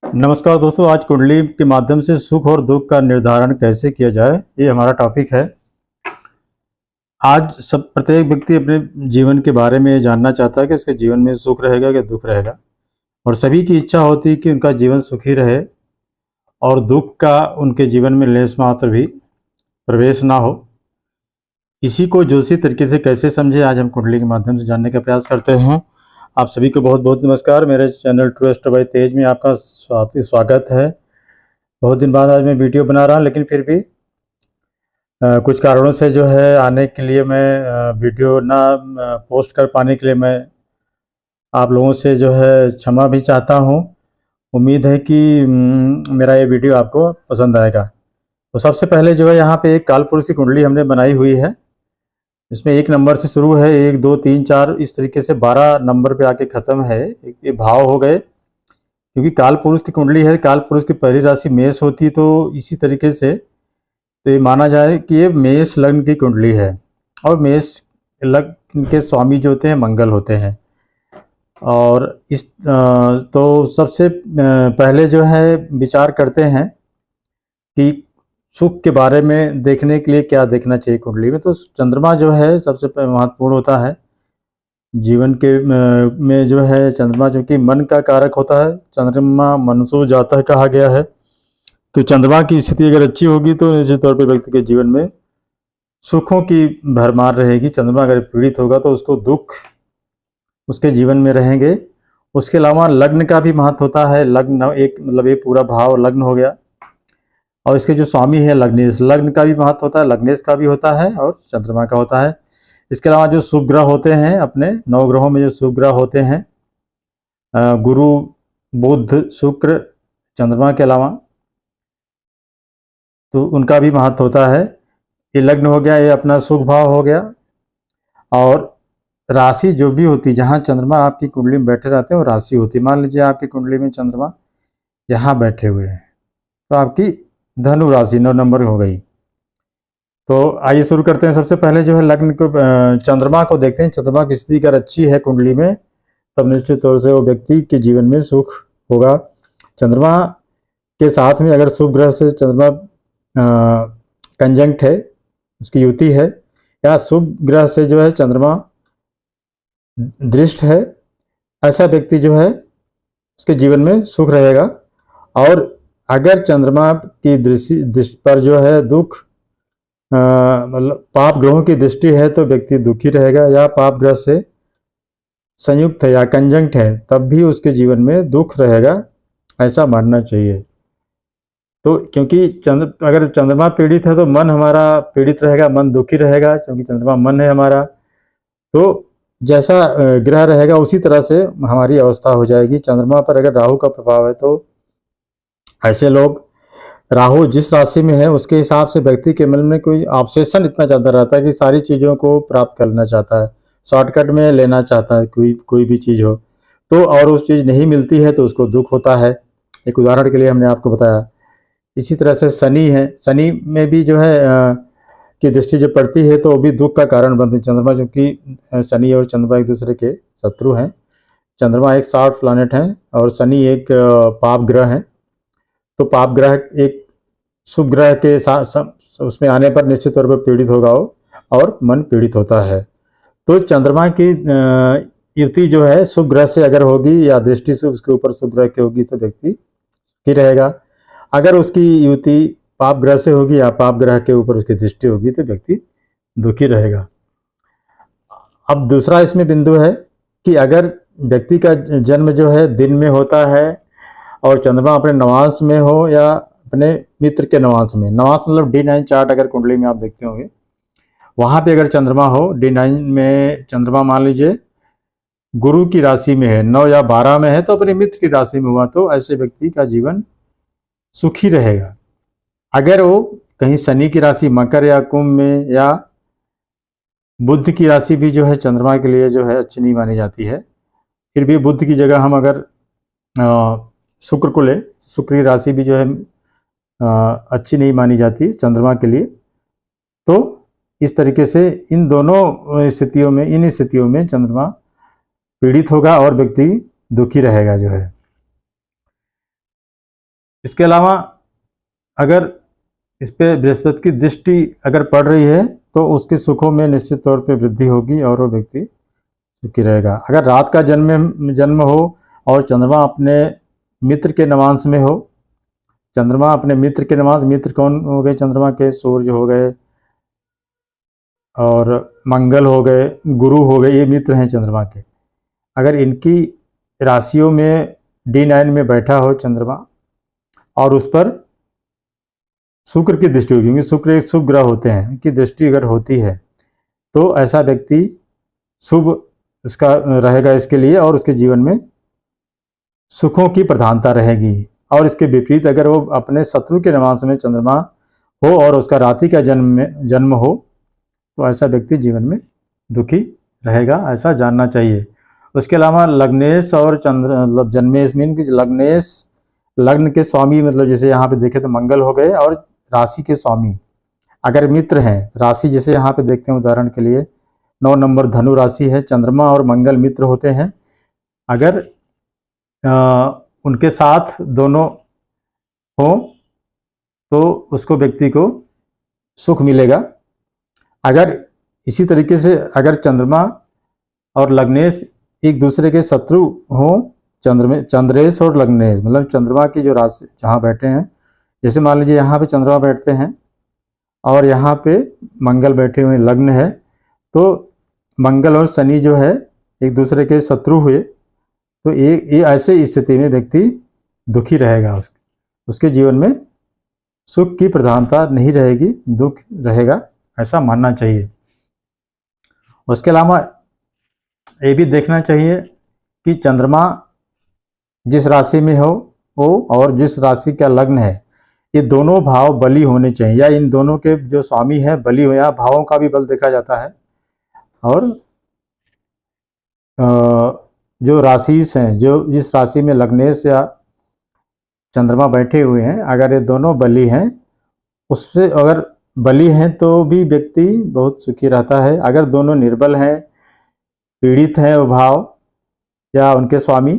नमस्कार दोस्तों, आज कुंडली के माध्यम से सुख और दुख का निर्धारण कैसे किया जाए, ये हमारा टॉपिक है। आज सब प्रत्येक व्यक्ति अपने जीवन के बारे में जानना चाहता है कि उसके जीवन में सुख रहेगा कि दुख रहेगा, और सभी की इच्छा होती है कि उनका जीवन सुखी रहे और दुख का उनके जीवन में लेस मात्र भी प्रवेश ना हो। इसी को जोशी तरीके से कैसे समझे, आज हम कुंडली के माध्यम से जानने का प्रयास करते हैं। आप सभी को बहुत बहुत नमस्कार। मेरे चैनल ट्रू एस्ट्रो बाय तेज में आपका स्वागत है। बहुत दिन बाद आज मैं वीडियो बना रहा हूँ, लेकिन फिर भी कुछ कारणों से जो है आने के लिए मैं वीडियो ना पोस्ट कर पाने के लिए मैं आप लोगों से जो है क्षमा भी चाहता हूँ। उम्मीद है कि मेरा ये वीडियो आपको पसंद आएगा। तो सबसे पहले जो है यहाँ पे एक कालपुरुष की कुंडली हमने बनाई हुई है। इसमें 1 नंबर से शुरू है, 1 2 3 4 इस तरीके से 12 नंबर पे आके ख़त्म है। ये भाव हो गए, क्योंकि काल पुरुष की कुंडली है। काल पुरुष की पहली राशि मेष होती, तो इसी तरीके से तो ये माना जाए कि ये मेष लग्न की कुंडली है, और मेष लग्न के स्वामी जो होते हैं मंगल होते हैं। और इस तो सबसे पहले जो है विचार करते हैं कि सुख के बारे में देखने के लिए क्या देखना चाहिए कुंडली में। तो चंद्रमा जो है सबसे महत्वपूर्ण होता है जीवन के में जो है। चंद्रमा जो कि मन का कारक होता है, चंद्रमा मनसो जाता कहा गया है। तो चंद्रमा की स्थिति अगर अच्छी होगी तो निश्चित तौर पर व्यक्ति के जीवन में सुखों की भरमार रहेगी। चंद्रमा अगर पीड़ित होगा तो उसको दुख उसके जीवन में रहेंगे। उसके अलावा लग्न का भी महत्व होता है। लग्न एक मतलब ये पूरा भाव लग्न हो गया, और इसके जो स्वामी है लग्नेश, लग्न का भी महत्व होता है, लग्नेश का भी होता है और चंद्रमा का होता है। इसके अलावा जो शुभ ग्रह होते हैं, अपने 9 ग्रहों में जो शुभ ग्रह होते हैं, गुरु बुध शुक्र चंद्रमा के अलावा, तो उनका भी महत्व होता है। ये लग्न हो गया, ये अपना सुख भाव हो गया। और राशि जो भी होती, जहाँ चंद्रमा आपकी कुंडली में बैठे रहते हैं वो राशि होती। मान लीजिए आपकी कुंडली में चंद्रमा यहाँ बैठे हुए हैं, तो आपकी धनु राशि 9 नंबर हो गई। तो आइए शुरू करते हैं। सबसे पहले जो है लग्न को चंद्रमा को देखते हैं। चंद्रमा की स्थिति अगर अच्छी है कुंडली में, तब निश्चित तौर से वो व्यक्ति के जीवन में सुख होगा। चंद्रमा के साथ में अगर शुभ ग्रह से चंद्रमा कंजंक्ट है, उसकी युति है, या शुभ ग्रह से जो है चंद्रमा दृष्ट है, ऐसा व्यक्ति जो है उसके जीवन में सुख रहेगा। और अगर चंद्रमा की दृष्टि पर जो है दुख मतलब पाप ग्रहों की दृष्टि है तो व्यक्ति दुखी रहेगा, या पाप ग्रह से संयुक्त है या कंजंक्ट है तब भी उसके जीवन में दुख रहेगा, ऐसा मानना चाहिए। तो क्योंकि अगर चंद्रमा पीड़ित है तो मन हमारा पीड़ित रहेगा, मन दुखी रहेगा, क्योंकि चंद्रमा मन है हमारा। तो जैसा ग्रह रहेगा उसी तरह से हमारी अवस्था हो जाएगी। चंद्रमा पर अगर राहु का प्रभाव है तो ऐसे लोग, राहु जिस राशि में है उसके हिसाब से व्यक्ति के मन में कोई ऑब्सेशन इतना ज़्यादा रहता है कि सारी चीज़ों को प्राप्त करना चाहता है, शॉर्टकट में लेना चाहता है कोई भी चीज़ हो तो, और उस चीज़ नहीं मिलती है तो उसको दुख होता है। एक उदाहरण के लिए हमने आपको बताया। इसी तरह से शनि है, शनि में भी जो है की दृष्टि जो पड़ती है तो वो भी दुख का कारण बनती है। चंद्रमा, क्योंकि शनि और चंद्रमा एक दूसरे के शत्रु हैं। चंद्रमा एक शार्ट प्लानेट है और शनि एक पाप ग्रह है। तो पाप ग्रह एक शुभ ग्रह के साथ उसमें आने पर निश्चित तौर पर पीड़ित होगा वो, और मन पीड़ित होता है। तो चंद्रमा की युति जो है शुभ ग्रह से अगर होगी या दृष्टि से उसके ऊपर शुभ ग्रह की होगी तो व्यक्ति ही रहेगा। अगर उसकी युति पाप ग्रह से होगी या पाप ग्रह के ऊपर उसकी दृष्टि होगी तो व्यक्ति दुखी रहेगा। अब दूसरा इसमें बिंदु है कि अगर व्यक्ति का जन्म जो है दिन में होता है और चंद्रमा अपने नवांश में हो या अपने मित्र के नवांश में, नवांश मतलब D9 चार्ट अगर कुंडली में आप देखते होंगे, वहां पे अगर चंद्रमा हो, D9 में चंद्रमा मान लीजिए गुरु की राशि में है, 9 या 12 में है, तो अपने मित्र की राशि में हुआ, तो ऐसे व्यक्ति का जीवन सुखी रहेगा। अगर वो कहीं शनि की राशि मकर या कुंभ में, या बुध की राशि भी जो है चंद्रमा के लिए जो है अच्छी नहीं मानी जाती है, फिर भी बुध की जगह हम अगर शुक्र को ले, शुक्र की राशि भी जो है अच्छी नहीं मानी जाती चंद्रमा के लिए। तो इस तरीके से इन दोनों स्थितियों में, इन स्थितियों में चंद्रमा पीड़ित होगा और व्यक्ति दुखी रहेगा जो है। इसके अलावा अगर इस पे बृहस्पति की दृष्टि अगर पड़ रही है तो उसके सुखों में निश्चित तौर पे वृद्धि होगी और वो व्यक्ति सुखी रहेगा। अगर रात का जन्म हो और चंद्रमा अपने मित्र के नवांश में हो, चंद्रमा अपने मित्र के नवांश, मित्र कौन हो गए चंद्रमा के? सूर्य हो गए और मंगल हो गए, गुरु हो गए, ये मित्र हैं चंद्रमा के। अगर इनकी राशियों में D9 में बैठा हो चंद्रमा और उस पर शुक्र की दृष्टि होगी, क्योंकि शुक्र एक शुभ ग्रह होते हैं, इनकी दृष्टि अगर होती है तो ऐसा व्यक्ति शुभ उसका रहेगा इसके लिए और उसके जीवन में सुखों की प्रधानता रहेगी। और इसके विपरीत अगर वो अपने शत्रु के नवांश में चंद्रमा हो और उसका रात्रि का जन्म हो तो ऐसा व्यक्ति जीवन में दुखी रहेगा, ऐसा जानना चाहिए। उसके अलावा लग्नेश और चंद्र मतलब जन्मेश मीन की लग्नेश, लग्न के स्वामी मतलब जैसे यहाँ पे देखे तो मंगल हो गए, और राशि के स्वामी अगर मित्र हैं, राशि जैसे यहाँ पे देखते हैं उदाहरण के लिए 9 नंबर धनु राशि है, चंद्रमा और मंगल मित्र होते हैं। अगर उनके साथ दोनों हो तो उसको व्यक्ति को सुख मिलेगा। अगर इसी तरीके से अगर चंद्रमा और लग्नेश एक दूसरे के शत्रु हो, चंद्रेश और लग्नेश मतलब चंद्रमा की जो राशि जहाँ बैठे हैं, जैसे मान लीजिए यहाँ पे चंद्रमा बैठते हैं और यहाँ पे मंगल बैठे हुए लग्न है, तो मंगल और शनि जो है एक दूसरे के शत्रु हुए, तो ये ऐसे स्थिति में व्यक्ति दुखी रहेगा, उसके जीवन में सुख की प्रधानता नहीं रहेगी, दुख रहेगा, ऐसा मानना चाहिए। उसके अलावा ये भी देखना चाहिए कि चंद्रमा जिस राशि में हो और जिस राशि का लग्न है, ये दोनों भाव बली होने चाहिए, या इन दोनों के जो स्वामी है बली हो, या भावों का भी बल देखा जाता है। और जो राशि हैं, जो जिस राशि में लग्नेश या चंद्रमा बैठे हुए हैं, अगर ये दोनों बली हैं, उससे अगर बली हैं तो भी व्यक्ति बहुत सुखी रहता है। अगर दोनों निर्बल हैं, पीड़ित हैं वो भाव या उनके स्वामी,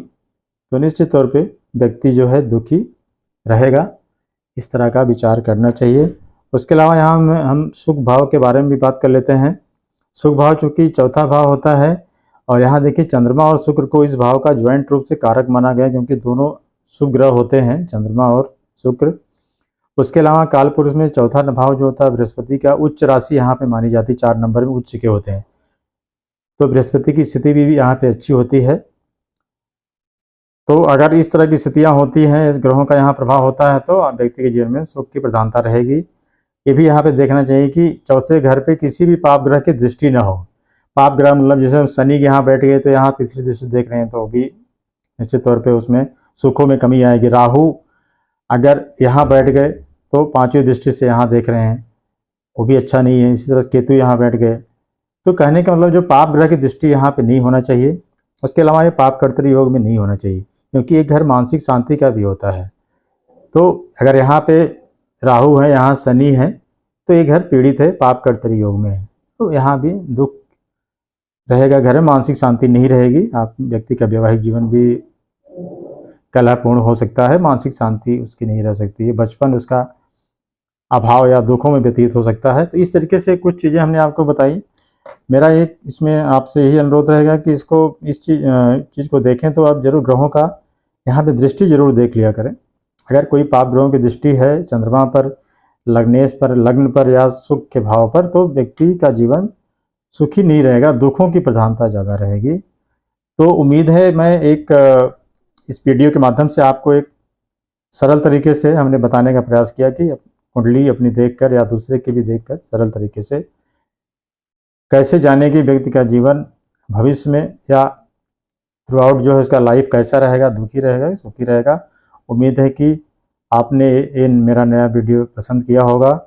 तो निश्चित तौर पे व्यक्ति जो है दुखी रहेगा। इस तरह का विचार करना चाहिए। उसके अलावा यहाँ हम सुख भाव के बारे में भी बात कर लेते हैं। सुख भाव चूँकि चौथा भाव होता है, और यहाँ देखिए चंद्रमा और शुक्र को इस भाव का ज्वाइंट रूप से कारक माना गया, क्योंकि दोनों शुभ ग्रह होते हैं, चंद्रमा और शुक्र। उसके अलावा काल पुरुष में चौथा भाव जो होता है बृहस्पति का, उच्च राशि यहाँ पे मानी जाती है, 4 नंबर में उच्च के होते हैं, तो बृहस्पति की स्थिति भी यहाँ पे अच्छी होती है। तो अगर इस तरह की स्थितियाँ होती हैं, इस ग्रहों का यहाँ प्रभाव होता है, तो व्यक्ति के जीवन में सुख की प्रधानता रहेगी। ये भी यहाँ पे देखना चाहिए कि चौथे घर पे किसी भी पाप ग्रह की दृष्टि न हो। पाप ग्रह मतलब जैसे हम शनि के यहाँ बैठ गए तो यहाँ तीसरी दृष्टि देख रहे हैं, तो भी निश्चित तौर पे उसमें सुखों में कमी आएगी। राहु अगर यहाँ बैठ गए तो 5वीं दृष्टि से यहाँ देख रहे हैं, वो भी अच्छा नहीं है। इसी तरह केतु यहाँ बैठ गए, तो कहने का मतलब जो पाप ग्रह की दृष्टि यहाँ पे नहीं होना चाहिए। उसके अलावा ये पाप कर्तरी योग में नहीं होना चाहिए, क्योंकि एक घर मानसिक शांति का भी होता है। तो अगर यहाँ पे राहु है, यहाँ शनि है, तो ये घर पीड़ित है, पाप कर्तरी योग में है, तो यहाँ भी दुख रहेगा, घर में मानसिक शांति नहीं रहेगी। आप व्यक्ति का वैवाहिक जीवन भी कलहपूर्ण हो सकता है, मानसिक शांति उसकी नहीं रह सकती है, बचपन उसका अभाव या दुखों में व्यतीत हो सकता है। तो इस तरीके से कुछ चीज़ें हमने आपको बताई। मेरा एक इसमें आपसे यही अनुरोध रहेगा कि इस चीज़ को देखें तो आप जरूर ग्रहों का यहाँ पे दृष्टि जरूर देख लिया करें। अगर कोई पाप ग्रहों की दृष्टि है चंद्रमा पर, लग्नेश पर, लग्न पर या सुख के भाव पर, तो व्यक्ति का जीवन सुखी नहीं रहेगा, दुखों की प्रधानता ज़्यादा रहेगी। तो उम्मीद है मैं इस वीडियो के माध्यम से आपको एक सरल तरीके से हमने बताने का प्रयास किया कि कुंडली अपनी देखकर या दूसरे की भी देखकर सरल तरीके से कैसे जाने कि व्यक्ति का जीवन भविष्य में या थ्रू आउट जो है उसका लाइफ कैसा रहेगा, दुखी रहेगा, सुखी रहेगा। उम्मीद है कि आपने मेरा नया वीडियो पसंद किया होगा।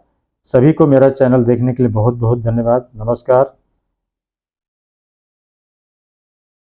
सभी को मेरा चैनल देखने के लिए बहुत बहुत धन्यवाद। नमस्कार।